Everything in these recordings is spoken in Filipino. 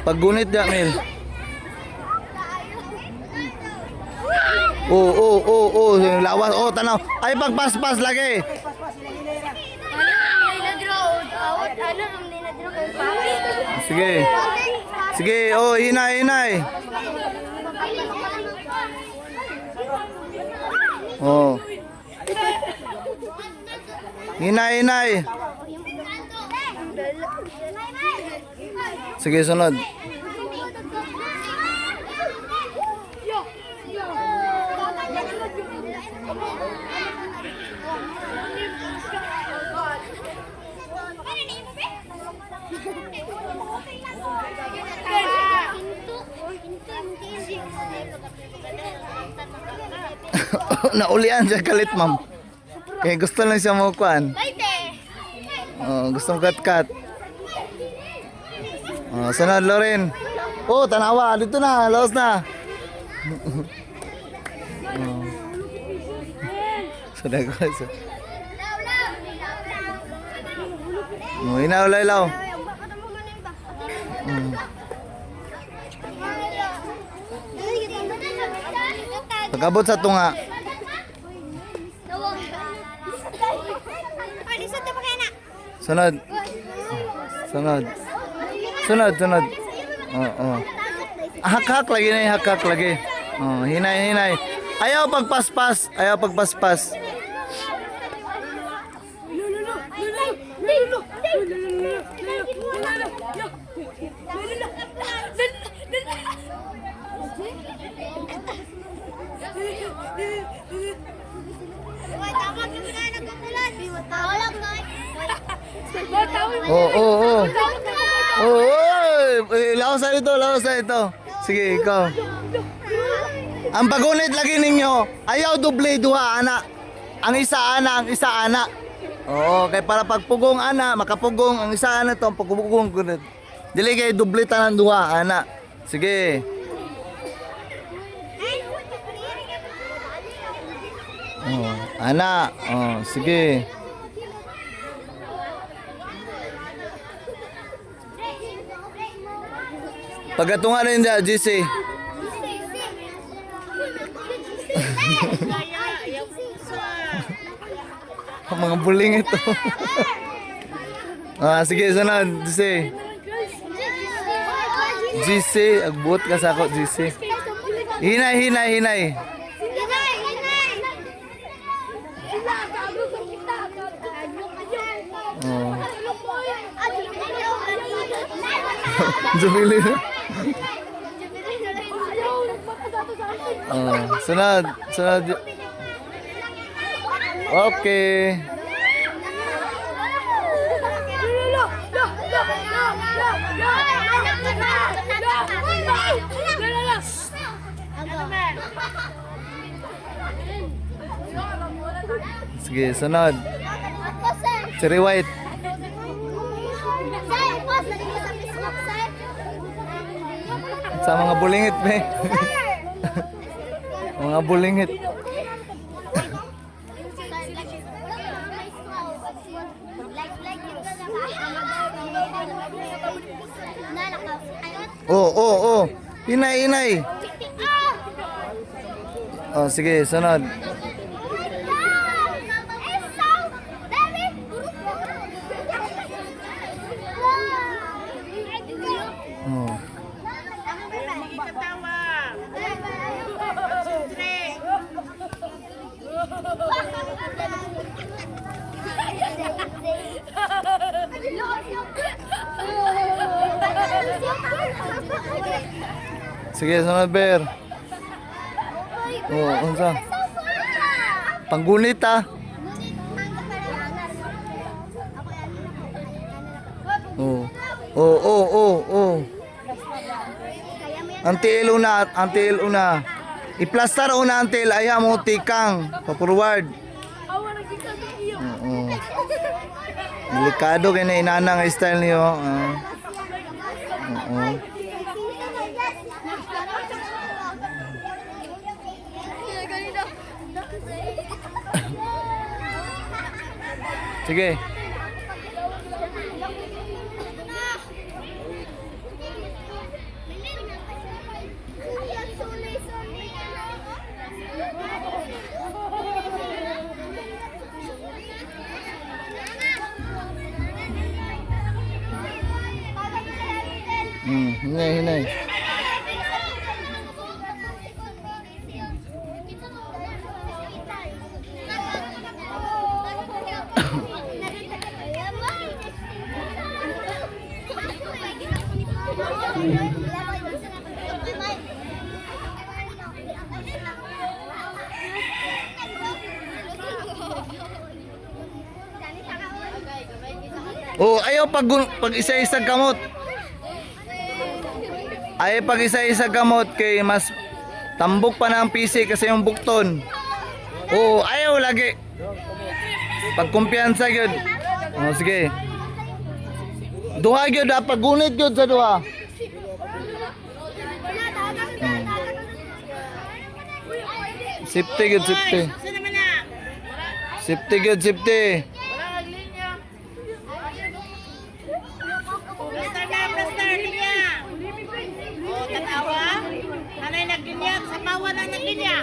Paggunit ya, Mil. Oh, lawas. Oh, tanaw. Ay, pagpas-pas lagi. Sige. Sige, oh, hinay. Oh. Hinay. Sige, sunod. Naulian siya kalit, ma'am. Kaya gusto lang siya makukuhan. Oh, gusto cut. Oh, sunod, Loren. Oh, tanawa. Dito na. Laos na. Oh. Sudah ko. Oh, ilaw. Pagabot sa tunga. Sunod. Oh. Hakak lagi. Oh, hinay. Ayaw pagpaspas. Oh. Lawas na ito. Sige, ikaw. Ang pagunit lagi ninyo, ayaw doble duha, ana. Ang isa ana. Oo, kay para pagpugong ana, makapugong ang isa ana to, pagpugong kunit. Dili kay doble tanan duha, ana. Sige. Oh, ana. Oh, sige. Pagkatunga rin dyan, GC. Mga buling ito. Sige, sunod, GC. Agbut ka sa ako, GC. Hinay. Oh. Jumili. Sunod. Okay. Sige, sunod. Cherry white. Sa mga bulingit, be. Mga bulingit. Oh. Inay. Oh, sige, sunod. Oh. Sige, sunod, Ber. Oh, unsa? Panggunit ah. Oh. Until una. I-plaster una until ayaw mo tikang pa-forward. Oo. Delikado kay na inanang style niyo. Oo. Sige. Hinay, hinay. Oh, ayaw pag isa-isa kamot. Ayaw pag isa-isa kamot kay mas tambok pa na ang PC kasi yung bukton. Oh, ayaw lagi. Pag kumpiyansa gyud. Oh, sige. Duha gyud pag gunit gyud sa duha. Safety gyud, safety. Safety gyud, safety. Plaster, linya. Oh, tanawa. Nanay naglinya, sa pawa na naglinya.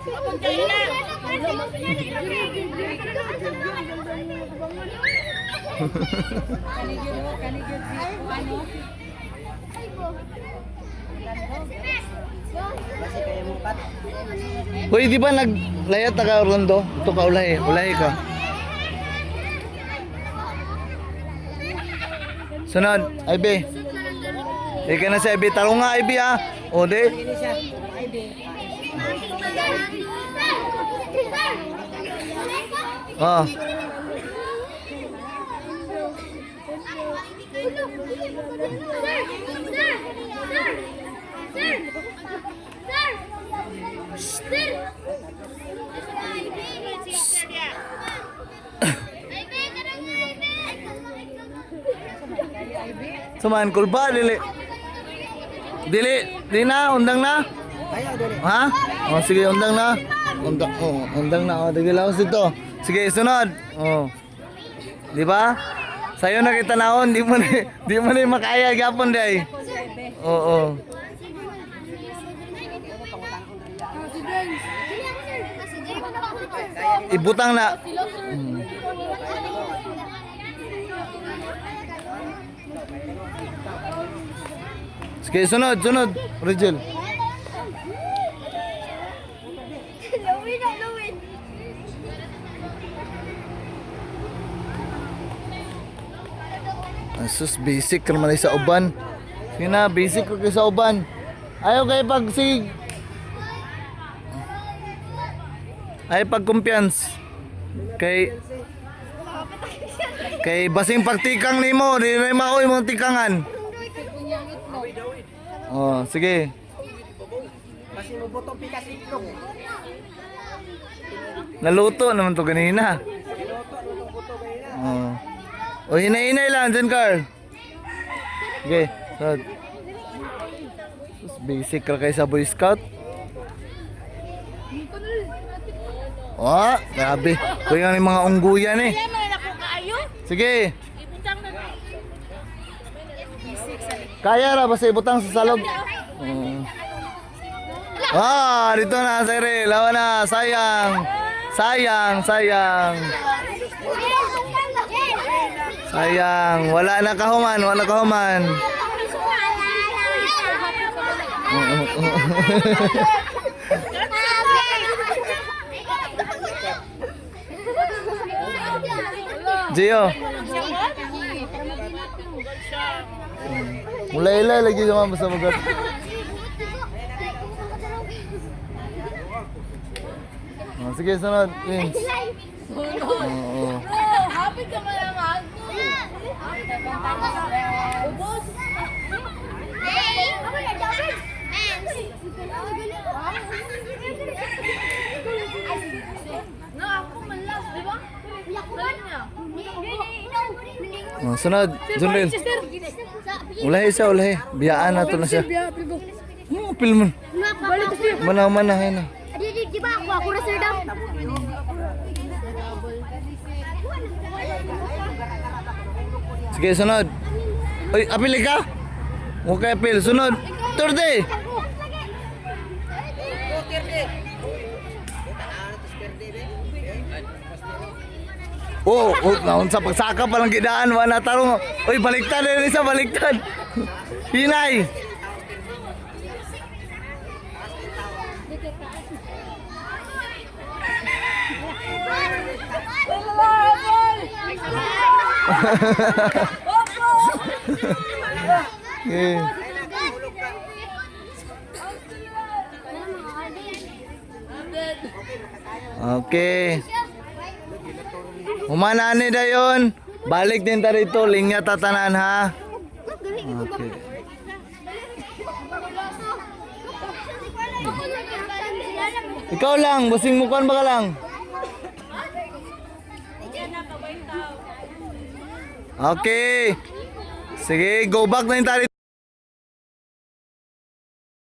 Punta ina. Hoy, di ba naglayat ka rondo? Ito ka ulahi, ulahi ka. Sunod, IB. Ika na si IB, tarong nga IB ha. O di. Oh. Suman kulba dili. Di na, undang na. Ha? Oh, sige, undang na. Undang na. Oh, digilaos dito. Sige, sunod. Oh. Di ba? Sayo na kita naon, di mo na makaya gapon day. Oo. Ibutang na. Sige, sunod, Rigel. Asus, basic naman sa uban. Sige na, basic ko sa uban. Ayaw kayo pagsig. Ayaw pag kumpiyansa. Kay basing pagtikang nimo, di na maoy mong tikangan. Oh, sige. Naluto naman to kanina. Oh. O hinay-hinay lang dyan, Carl. Okay, so basic ka kayo sa Boy Scout. Oh, grabe. Kuya yung mga ungguyan eh. Sige. Kaya ra basta ibutang sa salog. Dito na, Sere. Lawan na, sayang. Sayang. Wala na kahuman. Gio. Mulai lagi sama bersama gue. Sige, sunod. Vince. Oo. Hapit ka malaman. Sunod. Junril. Ulahi siya. Biyaan na to na siya. Yung apil mo. Mana. Yan na. Di ba ako na sir daw? Sige, sunod. Uy, apil ka? Okay, apil. Sunod. Turde. naon sa pagsaka pa lang gidaan wala tarong. Uy, baliktad din isa, baliktad. Hinay. Okay. Okay. Humana ni dayon. Balik din ta dito, linya tatanan ha. Okay. Ikaw lang, busing mukuan ba ka lang? Okay. Sige, go back na yung tari.